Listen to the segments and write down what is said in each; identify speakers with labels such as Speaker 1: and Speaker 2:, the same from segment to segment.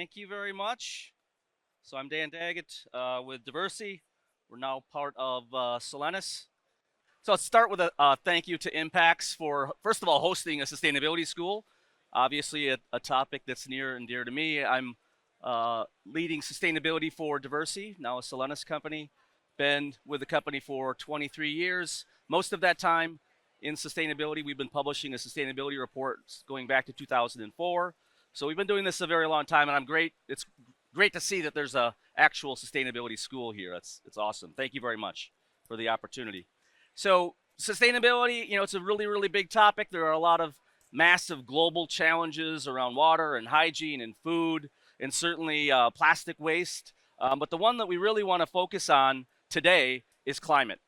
Speaker 1: Thank you very much. So I'm Dan Daggett with Diversity. We're now part of Solenis. So let's start with a thank you to Impacts for, first of all, hosting a sustainability school. Obviously, a topic that's near and dear to me. I'm leading sustainability for Diversity, now a Solenis company. Been with the company for 23 years. Most of that time in sustainability, we've been publishing a sustainability report going back to 2004. So we've been doing this a very long time, and it's great to see that there's a actual sustainability school here. It's awesome. Thank you very much for the opportunity. So sustainability, it's a really, really big topic. There are a lot of massive global challenges around water and hygiene and food, and certainly plastic waste. But the one that we really want to focus on today is climate.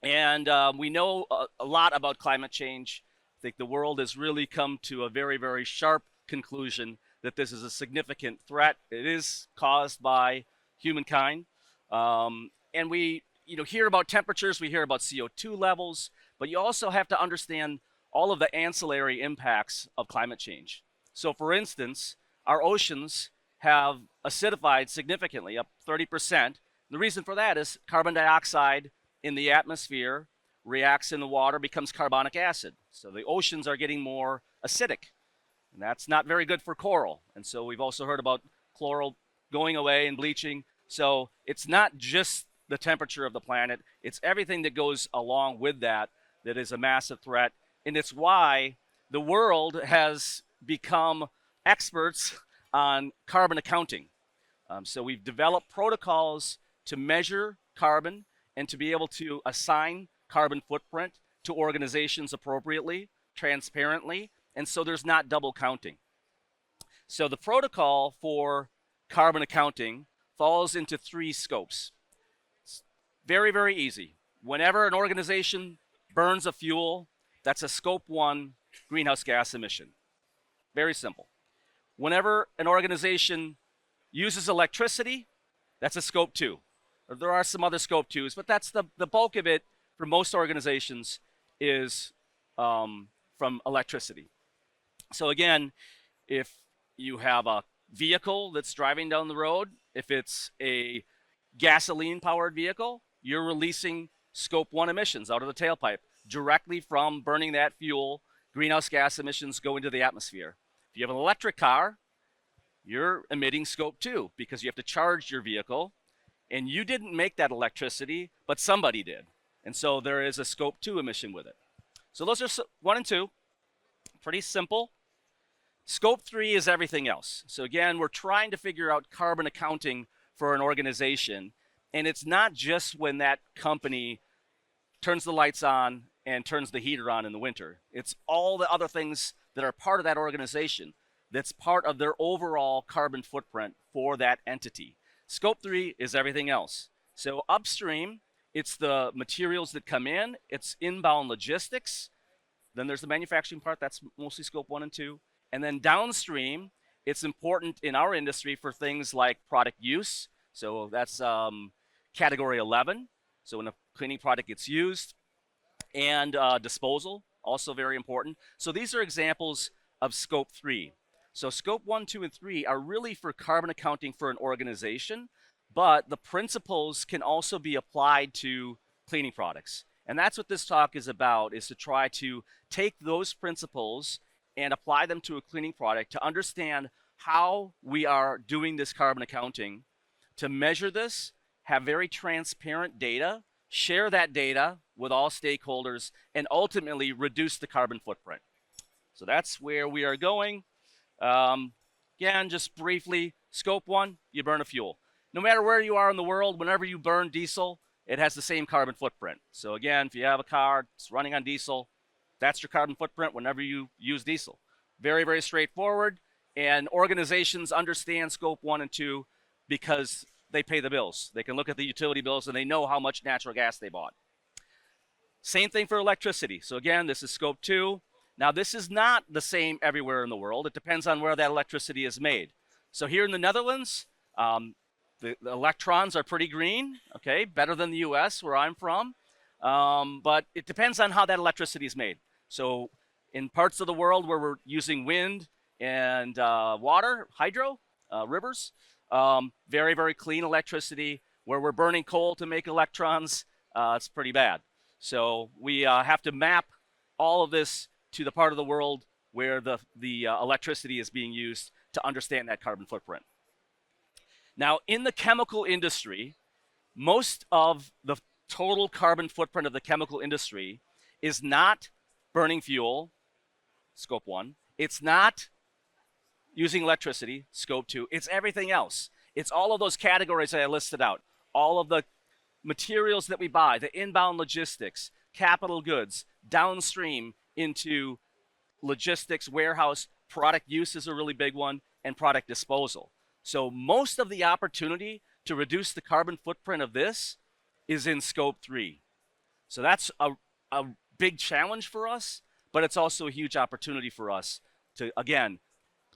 Speaker 1: And we know a lot about climate change. I think the world has really come to a very, very sharp conclusion that this is a significant threat. It is caused by humankind. And we hear about temperatures, we hear about CO2 levels, but you also have to understand all of the ancillary impacts of climate change. So for instance, our oceans have acidified significantly, up 30%. The reason for that is carbon dioxide in the atmosphere reacts in the water, becomes carbonic acid. So the oceans are getting more acidic. And that's not very good for coral. And so we've also heard about coral going away and bleaching. So it's not just the temperature of the planet, it's everything that goes along with that that is a massive threat. And it's why the world has become experts on carbon accounting. So we've developed protocols to measure carbon and to be able to assign carbon footprint to organizations appropriately, transparently, and so there's not double counting. So the protocol for carbon accounting falls into 3 scopes. It's very, very easy. Whenever an organization burns a fuel, that's a scope 1 greenhouse gas emission. Very simple. Whenever an organization uses electricity, that's a scope 2. There are some other scope 2s, but that's the bulk of it for most organizations is from electricity. So again, if you have a vehicle that's driving down the road, if it's a gasoline-powered vehicle, you're releasing scope 1 emissions out of the tailpipe directly from burning that fuel. Greenhouse gas emissions go into the atmosphere. If you have an electric car, you're emitting scope 2 because you have to charge your vehicle, and you didn't make that electricity, but somebody did. And so there is a scope 2 emission with it. So those are 1 and 2. Pretty simple. Scope 3 is everything else. So again, we're trying to figure out carbon accounting for an organization. And it's not just when that company turns the lights on and turns the heater on in the winter. It's all the other things that are part of that organization that's part of their overall carbon footprint for that entity. Scope 3 is everything else. So upstream, it's the materials that come in, it's inbound logistics. Then there's the manufacturing part, that's mostly scope 1 and 2. And then downstream, it's important in our industry for things like product use. So that's category 11. So when a cleaning product gets used, and disposal, also very important. So these are examples of scope 3. So scope 1, 2, and 3 are really for carbon accounting for an organization, but the principles can also be applied to cleaning products. And that's what this talk is about, is to try to take those principles and apply them to a cleaning product to understand how we are doing this carbon accounting, to measure this, have very transparent data, share that data with all stakeholders, and ultimately reduce the carbon footprint. So that's where we are going. Again, just briefly, scope 1, you burn a fuel. No matter where you are in the world, whenever you burn diesel, it has the same carbon footprint. So again, if you have a car that's running on diesel, that's your carbon footprint whenever you use diesel. Very, very straightforward. And organizations understand scope 1 and 2 because they pay the bills. They can look at the utility bills and they know how much natural gas they bought. Same thing for electricity. So again, this is scope 2. Now this is not the same everywhere in the world. It depends on where that electricity is made. So here in the Netherlands, the electrons are pretty green, okay, better than the US where I'm from. But it depends on how that electricity is made. So in parts of the world where we're using wind and water, hydro, rivers. Very, very clean electricity. Where we're burning coal to make electrons, it's pretty bad. So we have to map all of this to the part of the world where the electricity is being used to understand that carbon footprint. Now, in the chemical industry, most of the total carbon footprint of the chemical industry is not burning fuel, scope 1. It's not using electricity, scope 2. It's everything else. It's all of those categories that I listed out. All of the materials that we buy, the inbound logistics, capital goods, downstream into logistics, warehouse, product use is a really big one, and product disposal. So most of the opportunity to reduce the carbon footprint of this is in scope 3. So that's a big challenge for us, but it's also a huge opportunity for us to, again,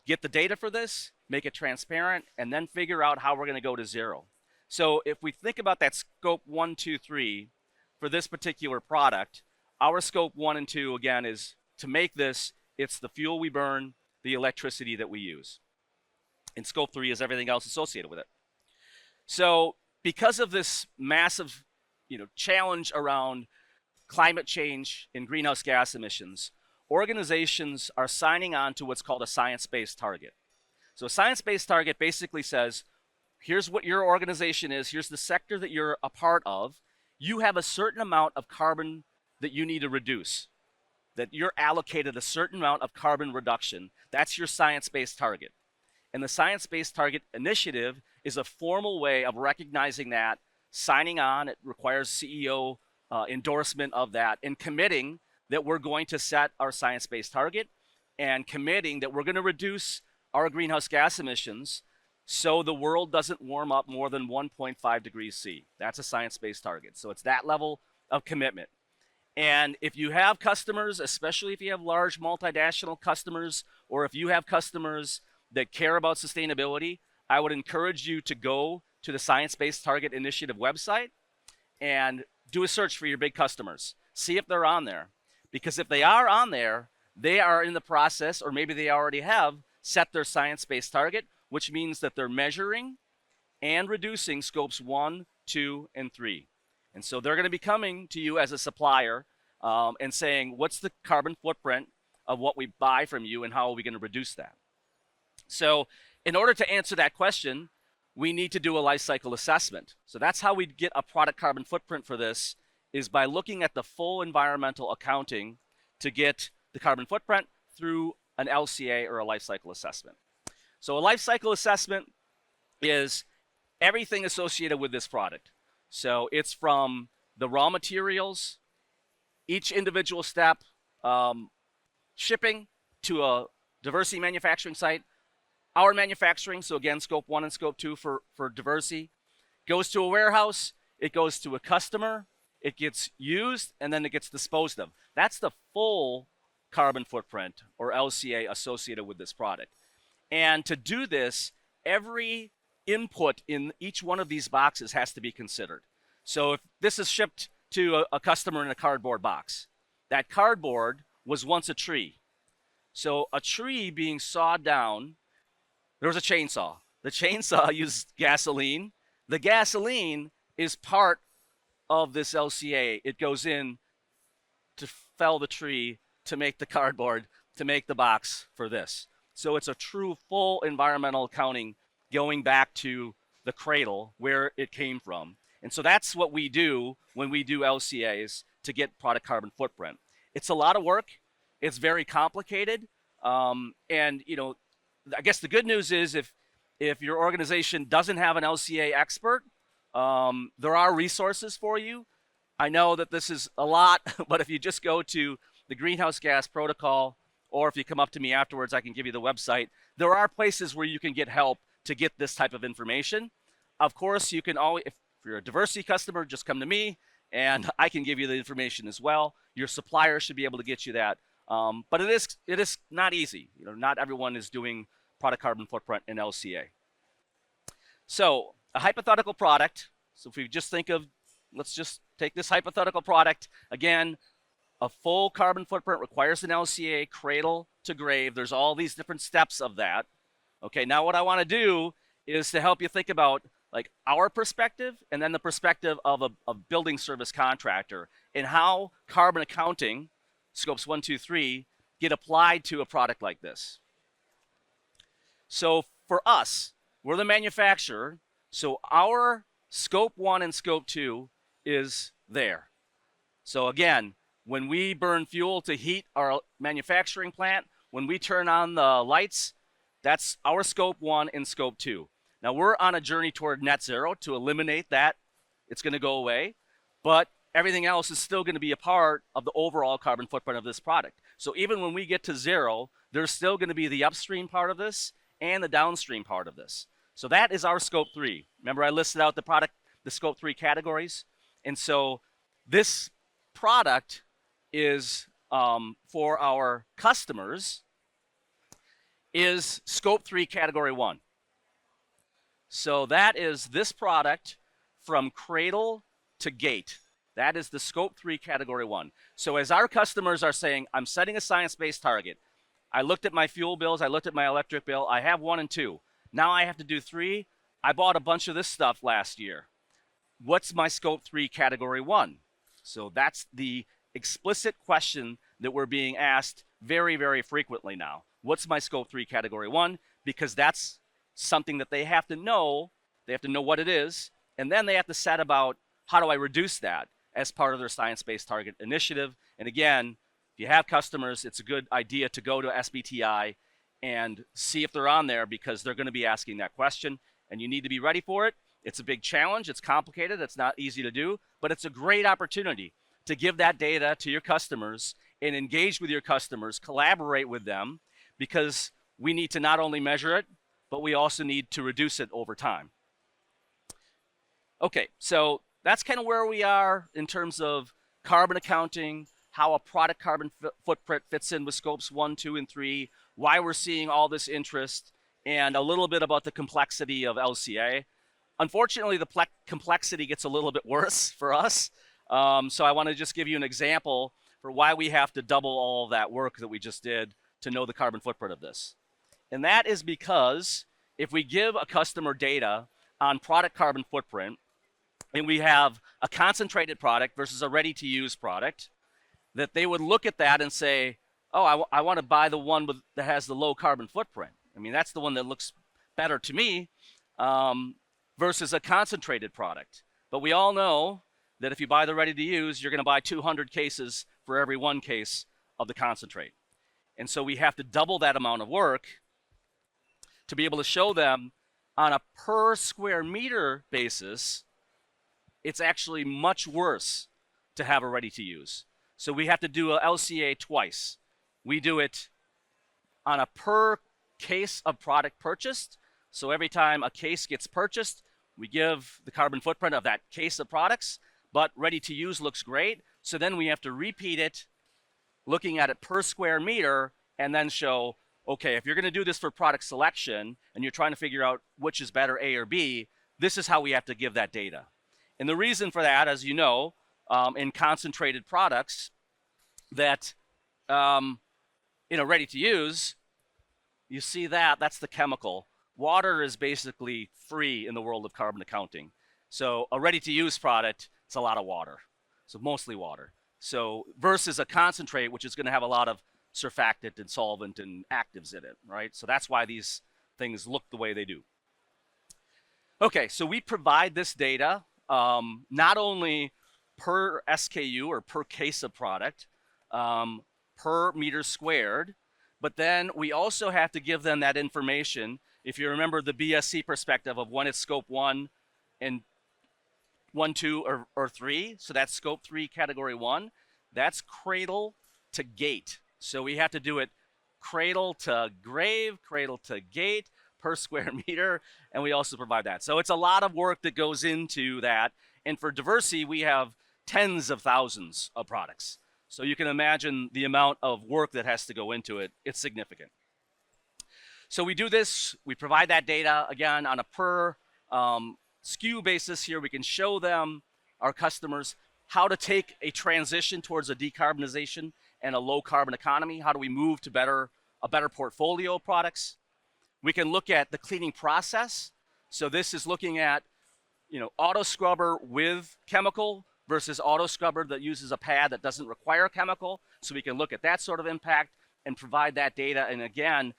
Speaker 1: get the data for this, make it transparent, and then figure out how we're going to go to zero. So if we think about that scope 1, 2, 3 for this particular product, our scope 1 and 2, again, is to make this, it's the fuel we burn, the electricity that we use. And scope 3 is everything else associated with it. So because of this massive challenge around climate change and greenhouse gas emissions, organizations are signing on to what's called a science-based target. So a science-based target basically says, here's what your organization is, here's the sector that you're a part of, you have a certain amount of carbon that you need to reduce, that you're allocated a certain amount of carbon reduction. That's your science-based target. And the Science-Based Target Initiative is a formal way of recognizing that, signing on. It requires CEO endorsement of that, and committing that we're going to set our science-based target, and committing that we're going to reduce our greenhouse gas emissions so the world doesn't warm up more than 1.5 degrees C. That's a science-based target. So it's that level of commitment. And if you have customers, especially if you have large multinational customers, or if you have customers that care about sustainability, I would encourage you to go to the Science-Based Target Initiative website and do a search for your big customers. See if they're on there. Because if they are on there, they are in the process, or maybe they already have, set their science-based target, which means that they're measuring and reducing scopes 1, 2, and 3. And so they're going to be coming to you as a supplier and saying, what's the carbon footprint of what we buy from you, and how are we going to reduce that? So in order to answer that question, we need to do a life cycle assessment. So that's how we get a product carbon footprint for this, is by looking at the full environmental accounting to get the carbon footprint through an LCA or a life cycle assessment. So a life cycle assessment is everything associated with this product. So it's from the raw materials, each individual step, shipping to a diversity manufacturing site, our manufacturing, so again, scope 1 and scope 2 for diversity, goes to a warehouse, it goes to a customer, it gets used, and then it gets disposed of. That's the full carbon footprint, or LCA, associated with this product. And to do this, every input in each one of these boxes has to be considered. So if this is shipped to a customer in a cardboard box, that cardboard was once a tree. So a tree being sawed down, there was a chainsaw. The chainsaw used gasoline. The gasoline is part of this LCA. It goes in to fell the tree, to make the cardboard, to make the box for this. So it's a true full environmental accounting going back to the cradle where it came from. And so that's what we do when we do LCAs to get product carbon footprint. It's a lot of work. It's very complicated. And I guess the good news is if your organization doesn't have an LCA expert, there are resources for you. I know that this is a lot, but if you just go to the Greenhouse Gas Protocol, or if you come up to me afterwards, I can give you the website. There are places where you can get help to get this type of information. Of course, you can always, if you're a diversity customer, just come to me, and I can give you the information as well. Your supplier should be able to get you that. But it is not easy. Not everyone is doing product carbon footprint in LCA. So a hypothetical product. So if we just think of, let's just take this hypothetical product. Again, a full carbon footprint requires an LCA, cradle to grave. There's all these different steps of that. Okay, now what I want to do is to help you think about like our perspective and then the perspective of a building service contractor and how carbon accounting, scopes 1, 2, 3, get applied to a product like this. So for us, we're the manufacturer, so our scope 1 and scope 2 is there. So again, when we burn fuel to heat our manufacturing plant, when we turn on the lights, that's our scope 1 and scope 2. Now we're on a journey toward net zero to eliminate that. It's going to go away, but everything else is still going to be a part of the overall carbon footprint of this product. So even when we get to zero, there's still going to be the upstream part of this and the downstream part of this. So that is our scope 3. Remember I listed out the scope 3 categories? And so this product is for our customers is scope 3 category 1. So that is this product from cradle to gate. That is the scope 3 category 1. So as our customers are saying, I'm setting a science-based target. I looked at my fuel bills, I looked at my electric bill, I have 1 and 2. Now I have to do 3. I bought a bunch of this stuff last year. What's my scope 3 category 1? So that's the explicit question that we're being asked very, very frequently now. What's my scope 3 category 1? Because that's something that they have to know. They have to know what it is, and then they have to set about how do I reduce that as part of their science-based target initiative. And again, if you have customers, it's a good idea to go to SBTI and see if they're on there because they're going to be asking that question, and you need to be ready for it. It's a big challenge. It's complicated. It's not easy to do, but it's a great opportunity to give that data to your customers and engage with your customers, collaborate with them, because we need to not only measure it, but we also need to reduce it over time. Okay, so that's kind of where we are in terms of carbon accounting, how a product carbon footprint fits in with scopes 1, 2, and 3, why we're seeing all this interest, and a little bit about the complexity of LCA. Unfortunately, the complexity gets a little bit worse for us. So I want to just give you an example for why we have to double all of that work that we just did to know the carbon footprint of this. And that is because if we give a customer data on product carbon footprint, and we have a concentrated product versus a ready-to-use product, that they would look at that and say, oh, I want to buy the one that has the low carbon footprint. I mean, that's the one that looks better to me versus a concentrated product. But we all know that if you buy the ready-to-use, you're going to buy 200 cases for every 1 case of the concentrate. And so we have to double that amount of work to be able to show them on a per square meter basis, it's actually much worse to have a ready-to-use. So we have to do a LCA twice. We do it on a per case of product purchased. So every time a case gets purchased, we give the carbon footprint of that case of products, but ready-to-use looks great. So then we have to repeat it, looking at it per square meter, and then show, okay, if you're going to do this for product selection and you're trying to figure out which is better, A or B, this is how we have to give that data. And the reason for that, as you know, in concentrated products, that in a ready-to-use, you see that's the chemical. Water is basically free in the world of carbon accounting. So a ready-to-use product, it's a lot of water. So mostly water. So versus a concentrate, which is going to have a lot of surfactant and solvent and actives in it, right? So that's why these things look the way they do. Okay, so we provide this data not only per SKU or per case of product, per meter squared, but then we also have to give them that information. If you remember the BSC perspective of when it's scope 1 and 1, 2, or 3, so that's scope 3 category 1, that's cradle to gate. So we have to do it cradle to grave, cradle to gate per square meter, and we also provide that. So it's a lot of work that goes into that. And for Diversey, we have tens of thousands of products. So you can imagine the amount of work that has to go into it. It's significant. So we do this, we provide that data, again, on a per SKU basis here. We can show them, our customers, how to take a transition towards a decarbonization and a low carbon economy. How do we move to a better portfolio of products? We can look at the cleaning process. So this is looking at, auto scrubber with chemical versus auto scrubber that uses a pad that doesn't require chemical. So we can look at that sort of impact and provide that data. And again,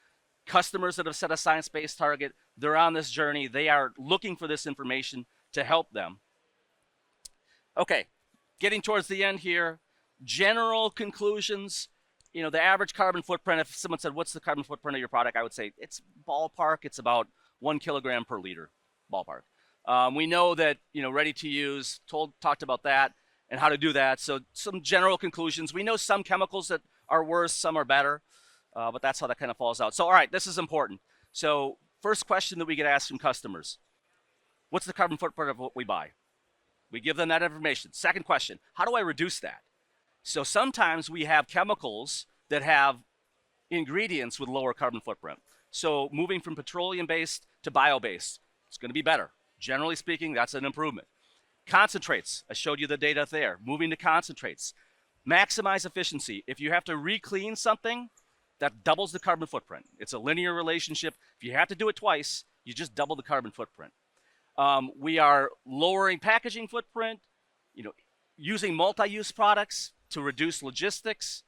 Speaker 1: customers that have set a science-based target, they're on this journey. They are looking for this information to help them. Okay, getting towards the end here, general conclusions. The average carbon footprint, if someone said, what's the carbon footprint of your product? I would say it's ballpark, it's about 1 kilogram per liter, ballpark. We know that, ready to use, talked about that and how to do that. So some general conclusions. We know some chemicals that are worse, some are better, but that's how that kind of falls out. So, all right, this is important. So first question that we get asked from customers, what's the carbon footprint of what we buy? We give them that information. Second question, how do I reduce that? So sometimes we have chemicals that have ingredients with lower carbon footprint. So moving from petroleum-based to bio-based, it's going to be better. Generally speaking, that's an improvement. Concentrates, I showed you the data there. Moving to concentrates. Maximize efficiency. If you have to re-clean something, that doubles the carbon footprint. It's a linear relationship. If you have to do it twice, you just double the carbon footprint. We are lowering packaging footprint, using multi-use products to reduce logistics,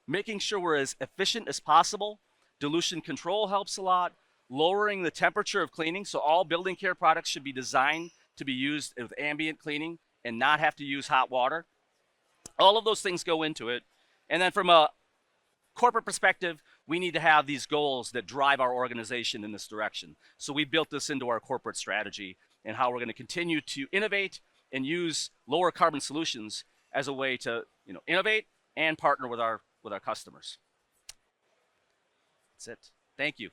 Speaker 1: making sure we're as efficient as possible. Dilution control helps a lot. Lowering the temperature of cleaning. So all building care products should be designed to be used with ambient cleaning and not have to use hot water. All of those things go into it. And then from a corporate perspective, we need to have these goals that drive our organization in this direction. So we built this into our corporate strategy and how we're going to continue to innovate and use lower carbon solutions as a way to innovate and partner with our customers. That's it. Thank you.